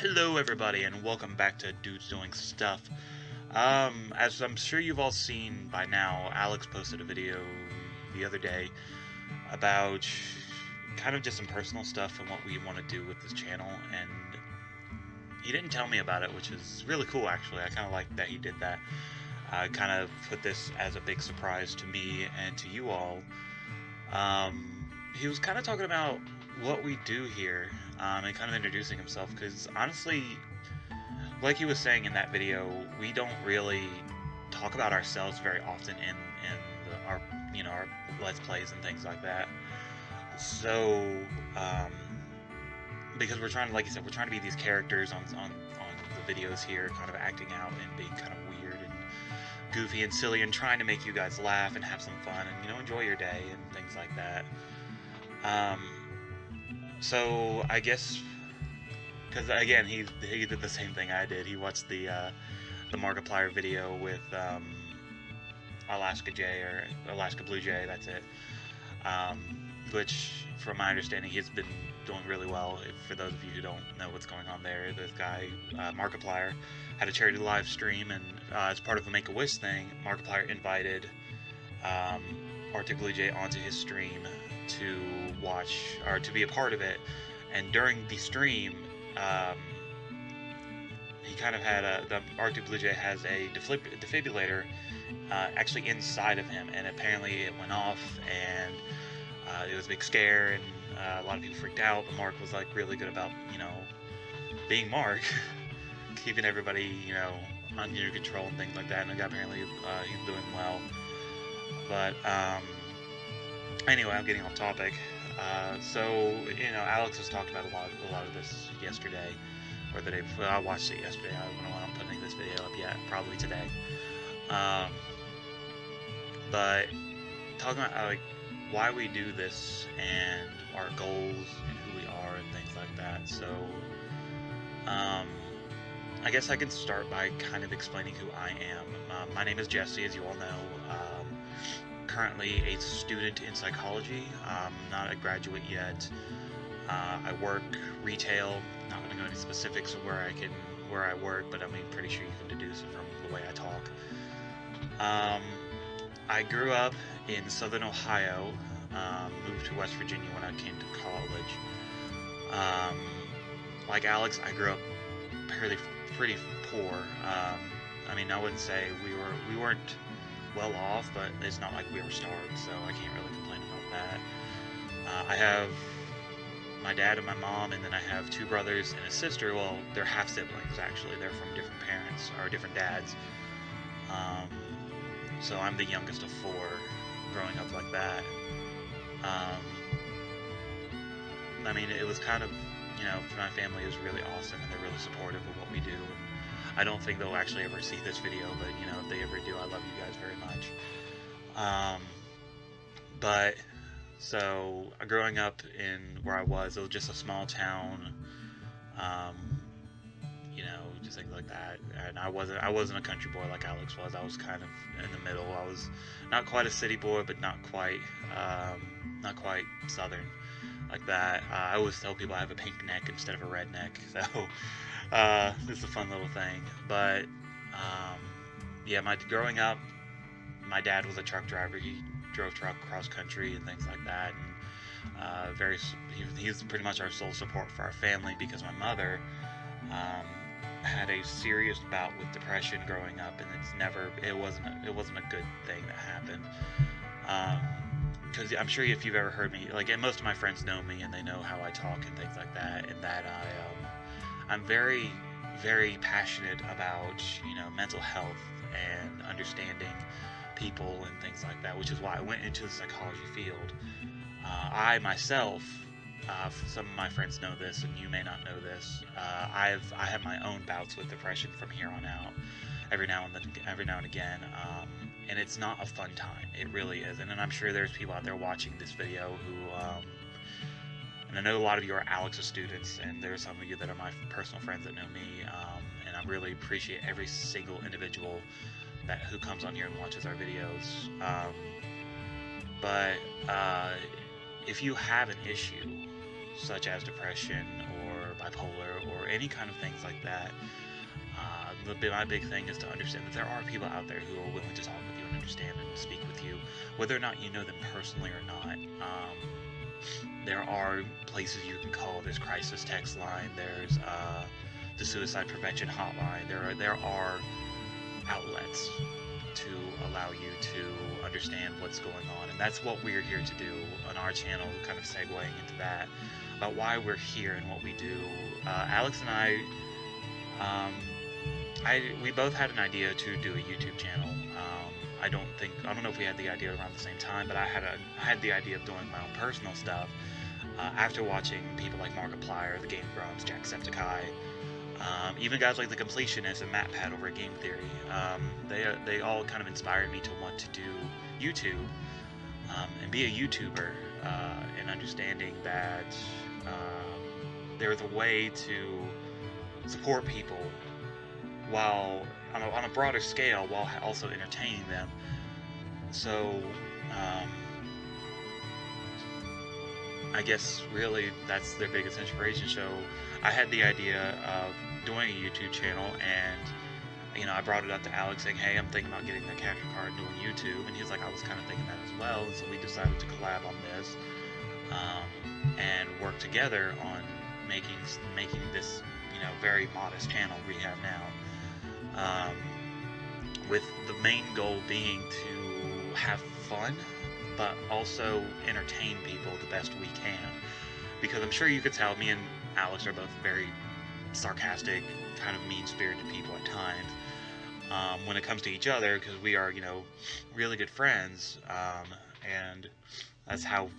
Hello everybody and welcome back to Dudes Doing Stuff. As I'm sure you've all seen by now, Alex posted a video the other day about kind of just some personal stuff and what we want to do with this channel, and he didn't tell me about it, which is really cool actually. I kind of like that he did that. I kind of put this as a big surprise to me and to you all. He was kind of talking about what we do here, and kind of introducing himself, because honestly, like he was saying in that video, we don't really talk about ourselves very often our our let's plays and things like that. So because we're trying to, like you said, we're trying to be these characters on the videos here, kind of acting out and being kind of weird and goofy and silly and trying to make you guys laugh and have some fun and enjoy your day and things like that. So I guess, because again, he did the same thing I did. He watched the Markiplier video with Alaska J, or Alaska Blue Jay. That's it. Which, from my understanding, he's been doing really well. For those of you who don't know what's going on there, this guy Markiplier had a charity live stream, and as part of a Make-A-Wish thing, Markiplier invited Arctic Blue Jay onto his stream to watch, or to be a part of it. And during the stream, he kind of had the Arctic Blue Jay has a defibrillator actually inside of him, and apparently it went off, and it was a big scare, and a lot of people freaked out. But Mark was like really good about being Mark, keeping everybody under control and things like that. And apparently he's doing well. But anyway, I'm getting off topic. So Alex has talked about a lot of this yesterday, or the day before. I watched it yesterday. I don't know when I'm putting this video up yet. Probably today. But talking about like why we do this and our goals and who we are and things like that. So I guess I can start by kind of explaining who I am. My name is Jesse, as you all know. Currently a student in psychology. Not a graduate yet. I work retail. Not going to go into specifics of where I work, but I'm pretty sure you can deduce it from the way I talk. I grew up in Southern Ohio. Moved to West Virginia when I came to college. Like Alex, I grew up pretty poor. I wouldn't say we weren't well off, but it's not like we were starved, so I can't really complain about that. I have my dad and my mom, and then I have two brothers and a sister. Well, they're half siblings actually. They're from different parents or different dads. So I'm the youngest of four, growing up like that. It was kind of, my family is really awesome, and they're really supportive of what we do. And I don't think they'll actually ever see this video, but, if they ever do, I love you guys very much. So, growing up in where I was, it was just a small town, just things like that. And I wasn't a country boy like Alex was. I was kind of in the middle. I was not quite a city boy, but not quite southern like that. I always tell people I have a pink neck instead of a red neck, so it's a fun little thing. But yeah, growing up, my dad was a truck driver. He drove truck cross country and things like that, and he's pretty much our sole support for our family, because my mother had a serious bout with depression growing up, and it wasn't a good thing that happened. Because I'm sure if you've ever heard me, and most of my friends know me, and they know how I talk and things like that, and that I'm very, very passionate about mental health and understanding people and things like that, which is why I went into the psychology field. I myself, some of my friends know this, and you may not know this. I have my own bouts with depression from here on out, every now and again, and it's not a fun time. It really isn't. And I'm sure there's people out there watching this video who, and I know a lot of you are Alex's students, and there's some of you that are my personal friends that know me, and I really appreciate every single individual who comes on here and watches our videos. But if you have an issue such as depression or bipolar or any kind of things like that, my big thing is to understand that there are people out there who are willing to talk with you and understand and speak with you, whether or not you know them personally or not. There are places you can call. There's crisis text line. There's the suicide prevention hotline. There are outlets to allow you to understand what's going on, and that's what we're here to do on our channel, kind of segueing into that, about why we're here and what we do. Alex and we both had an idea to do a YouTube channel. I don't know if we had the idea around the same time, but I had the idea of doing my own personal stuff after watching people like Markiplier, the Game Grumps, Jacksepticeye, even guys like the Completionist and MatPat over at Game Theory. They all kind of inspired me to want to do YouTube and be a YouTuber, and understanding that there's a way to support people while on a broader scale, while also entertaining them. So I guess really that's their biggest inspiration. So I had the idea of doing a YouTube channel, and I brought it up to Alex saying, hey, I'm thinking about getting the capture card and doing YouTube, and he's like, I was kind of thinking that as well. And so we decided to collab on this and work together on making this very modest channel we have now, with the main goal being to have fun but also entertain people the best we can, because I'm sure you could tell me and Alex are both very sarcastic, kind of mean-spirited people at times when it comes to each other, because we are really good friends, and that's how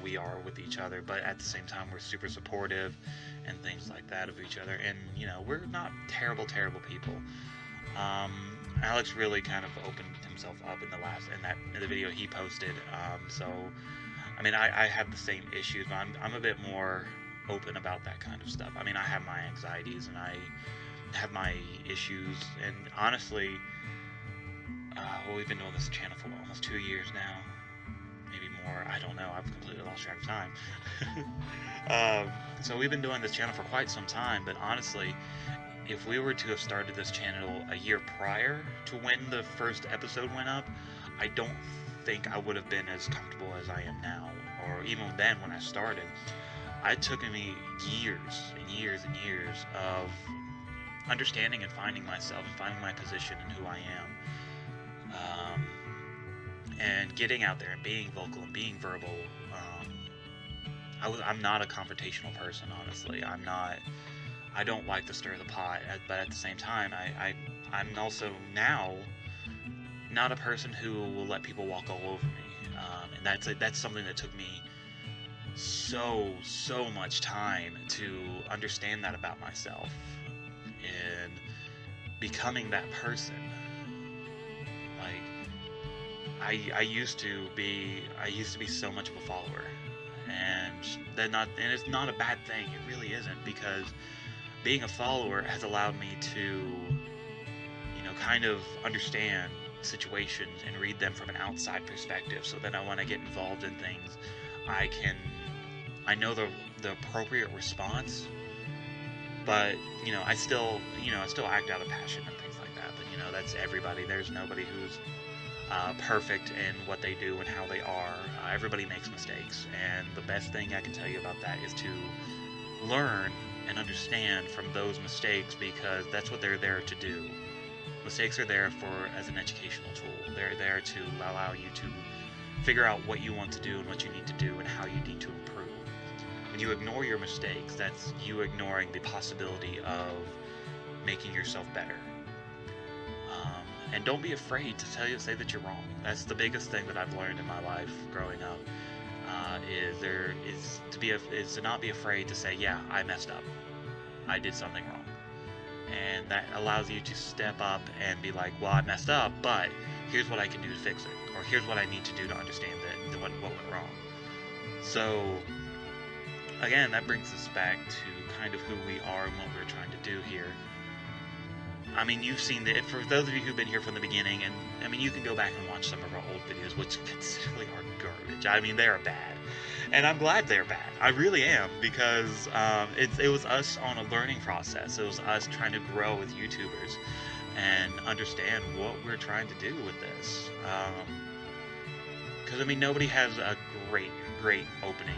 we are with each other. But at the same time, we're super supportive and things like that of each other, and we're not terrible people. Alex really kind of opened himself up in the video he posted. So I mean, I have the same issues, but I'm a bit more open about that kind of stuff. I mean, I have my anxieties and I have my issues, and honestly, we've been doing this channel for almost 2 years now, maybe more. I don't know. I've completely lost track of time. So we've been doing this channel for quite some time, but honestly, if we were to have started this channel a year prior to when the first episode went up, I don't think I would have been as comfortable as I am now, or even then when I started. It took me years and years and years of understanding and finding myself and finding my position and who I am, and getting out there and being vocal and being verbal. I'm not a confrontational person, honestly. I don't like to stir the pot, but at the same time, I'm also now not a person who will let people walk all over me, and that's something that took me so much time to understand that about myself, and becoming that person. Like, I used to be so much of a follower, and it's not a bad thing. It really isn't, because being a follower has allowed me to, kind of understand situations and read them from an outside perspective, so that when I get involved in things, I know the appropriate response, but I still act out of passion and things like that. But that's everybody. There's nobody who's perfect in what they do and how they are. Everybody makes mistakes, and the best thing I can tell you about that is to learn and understand from those mistakes, because that's what they're there to do. Mistakes are there as an educational tool. They're there to allow you to figure out what you want to do and what you need to do and how you need to improve. When you ignore your mistakes, that's you ignoring the possibility of making yourself better. And don't be afraid to say that you're wrong. That's the biggest thing that I've learned in my life growing up. Is to not be afraid to say, yeah, I messed up. I did something wrong. And that allows you to step up and be like, well, I messed up, but here's what I can do to fix it, or here's what I need to do to understand what went wrong. So again, that brings us back to kind of who we are and what we're trying to do here. I mean, you've seen it. For those of you who've been here from the beginning, and I mean, you can go back and watch some of our old videos, which considerably are garbage. I mean, they are bad. And I'm glad they're bad. I really am, because it was us on a learning process. It was us trying to grow with YouTubers and understand what we're trying to do with this. Because, I mean, nobody has a great opening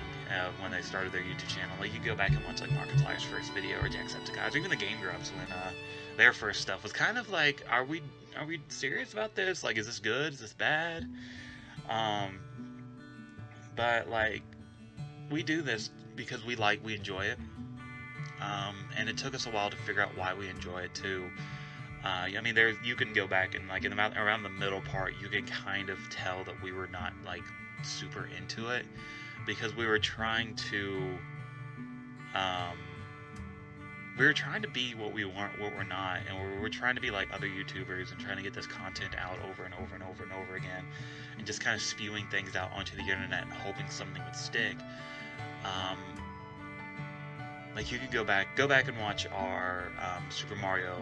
when they started their YouTube channel. Like, you go back and watch, like, Markiplier's first video, or Jacksepticeye, or even the Game Grumps when their first stuff was kind of like, are we serious about this? Like, is this good? Is this bad? But, like, we do this because we enjoy it. And it took us a while to figure out why we enjoy it, too. I mean, you can go back and, like, around the middle part, you can kind of tell that we were not, like, super into it, because we were trying to be what we weren't, what we're not, and we're trying to be like other YouTubers and trying to get this content out over and over and over and over again, and just kind of spewing things out onto the internet and hoping something would stick. Like, you could go back and watch our Super Mario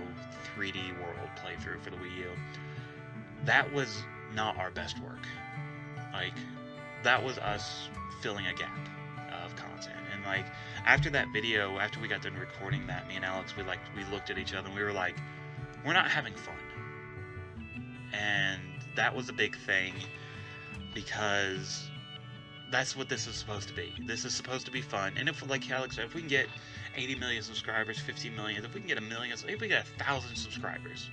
3D World playthrough for the Wii U. That was not our best work. Like, that was us filling a gap of content. And, like, after that video, after we got done recording that, me and Alex, we looked at each other and we were like, we're not having fun. And that was a big thing, because that's what this is supposed to be. This is supposed to be fun. And if, like Alex said, if we can get 80 million subscribers, 50 million, if we can get 1 million, if we get 1,000 subscribers,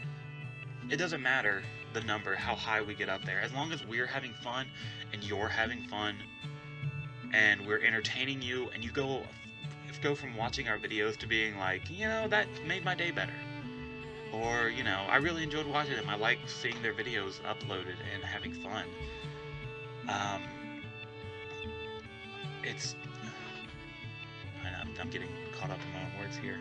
it doesn't matter the number, how high we get up there. As long as we're having fun and you're having fun and we're entertaining you, and you go from watching our videos to being like, you know, that made my day better. Or, you know, I really enjoyed watching them. I like seeing their videos uploaded and having fun. I'm getting caught up in my own words here.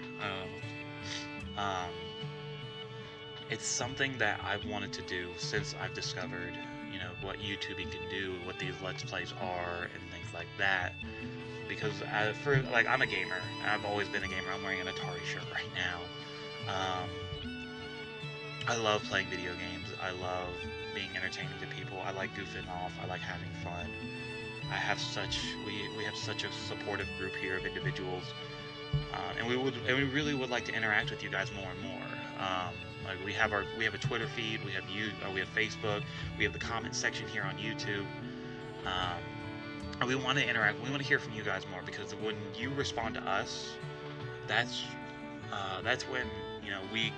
It's something that I've wanted to do since I've discovered, you know, what YouTubing can do, what these Let's Plays are, and things like that. Because I'm a gamer. I've always been a gamer. I'm wearing an Atari shirt right now. I love playing video games. I love being entertaining to people. I like goofing off. I like having fun. We have such a supportive group here of individuals, and we really would like to interact with you guys more and more. Like, we have a Twitter feed, we have Facebook, we have the comment section here on YouTube. And we want to interact. We want to hear from you guys more, because when you respond to us, that's when, you know, we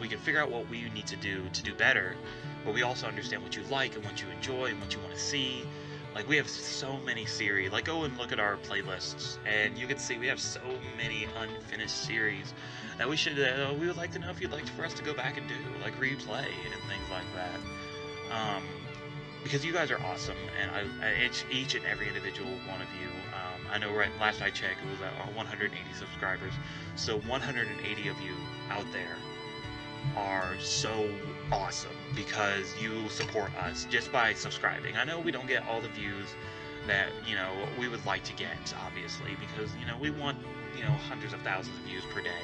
can figure out what we need to do better. But we also understand what you like and what you enjoy and what you want to see. Like, we have so many series. Like, go and look at our playlists, and you can see we have so many unfinished series that we would like to know if you'd like for us to go back and do, like replay and things like that. Because you guys are awesome, and each and every individual one of you. I know last I checked, it was at 180 subscribers. So 180 of you out there are so awesome, because you support us just by subscribing. I know we don't get all the views that, you know, we would like to get, obviously, because, you know, we want, you know, hundreds of thousands of views per day.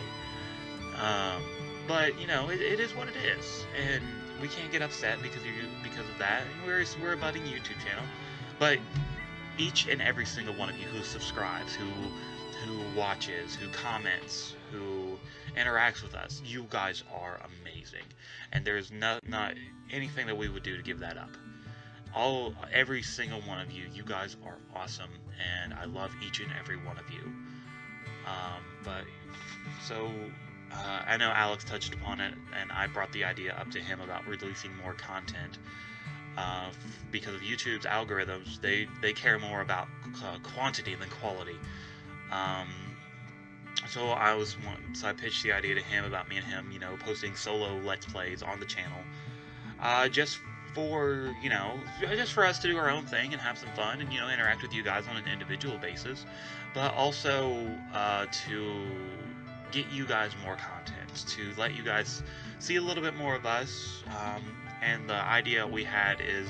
But, you know, it is what it is, and we can't get upset because of that. We're a budding YouTube channel, but each and every single one of you who subscribes, who watches, who comments, who interacts with us, you guys are amazing, and there's not anything that we would do to give that up. Every single one of you guys are awesome, and I love each and every one of you. I know Alex touched upon it, and I brought the idea up to him about releasing more content. Because of YouTube's algorithms, they care more about quantity than quality. So I pitched the idea to him about me and him, you know, posting solo Let's Plays on the channel, just for us to do our own thing and have some fun and, you know, interact with you guys on an individual basis, but also to get you guys more content, to let you guys see a little bit more of us. And the idea we had is,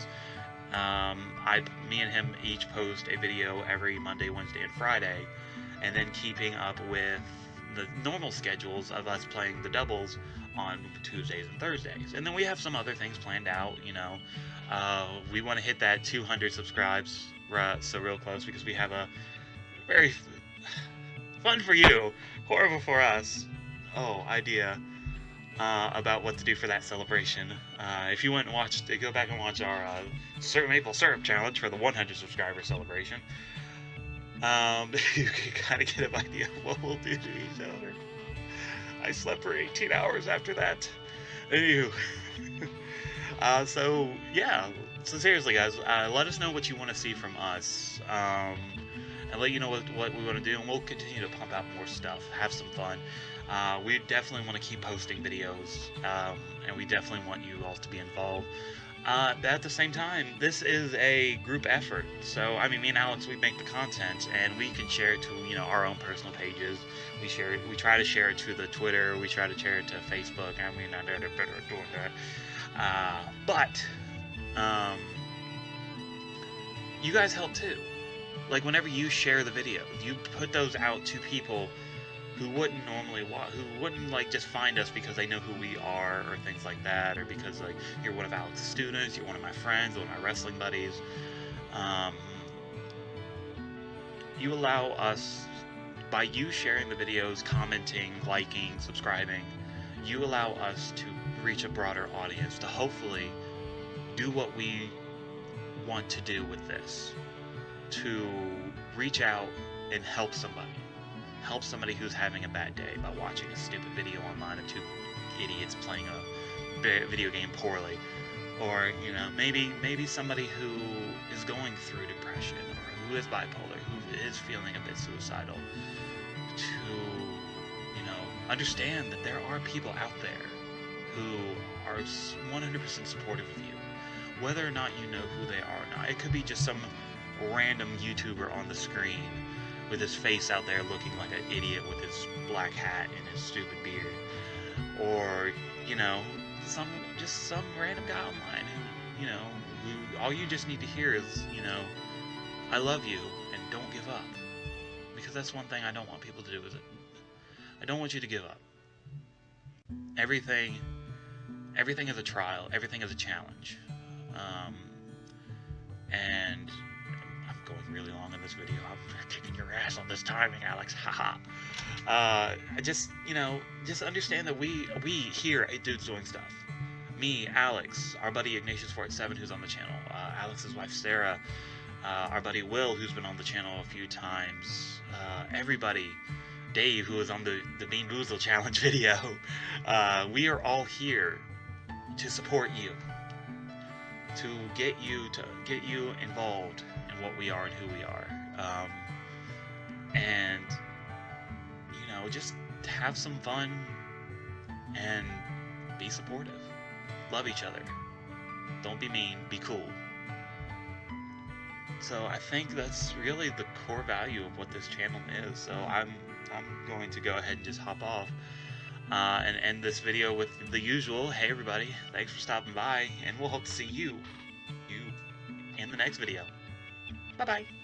me and him each post a video every Monday, Wednesday, and Friday, and then keeping up with the normal schedules of us playing the doubles on Tuesdays and Thursdays. And then we have some other things planned out, you know. We want to hit that 200 subscribes, so real close, because we have a very fun for you, horrible for us, idea about what to do for that celebration. If you went and watched, go back and watch our maple syrup challenge for the 100 subscriber celebration, you can kind of get an idea of what we'll do to each other. I slept for 18 hours after that. Anywho. So, yeah. So, seriously, guys, let us know what you want to see from us. And let you know what we want to do. And we'll continue to pump out more stuff. Have some fun. We definitely want to keep posting videos. And we definitely want you all to be involved. At the same time, this is a group effort. So, I mean, me and Alex, we make the content, and we can share it to, you know, our own personal pages. We share it. We try to share it to the Twitter. We try to share it to Facebook. I mean, I'm better doing that. But you guys help too. Like, whenever you share the video, you put those out to people who wouldn't normally who wouldn't like just find us because they know who we are or things like that, or because like you're one of Alex's students, you're one of my friends, one of my wrestling buddies. You allow us, by you sharing the videos, commenting, liking, subscribing, you allow us to reach a broader audience, to hopefully do what we want to do with this, to reach out and help somebody. Help somebody who's having a bad day by watching a stupid video online of two idiots playing a video game poorly. Or, you know, maybe somebody who is going through depression, or who is bipolar, who is feeling a bit suicidal, to, you know, understand that there are people out there who are 100% supportive of you, whether or not you know who they are or not. It could be just some random YouTuber on the screen with his face out there looking like an idiot with his black hat and his stupid beard, or, you know, some random guy online who, you know, who all you just need to hear is, you know, I love you and don't give up. Because that's one thing I don't want people to do, is it? I don't want you to give up. Everything is a trial. Everything is a challenge. And I'm going really long in this video. I'm kicking your ass on this timing, Alex. Haha. I just, you know, just understand that we here at Dudes Doing Stuff, me, Alex, our buddy Ignatius47, who's on the channel, Alex's wife Sarah, our buddy Will, who's been on the channel a few times, everybody, Dave, who was on the Bean Boozle Challenge video, we are all here to support you, to get you involved in what we are and who we are, and, you know, just have some fun and be supportive. Love each other. Don't be mean, be cool. So I think that's really the core value of what this channel is. So I'm going to go ahead and just hop off and end this video with the usual, hey everybody, thanks for stopping by, and we'll hope to see you in the next video. Bye bye.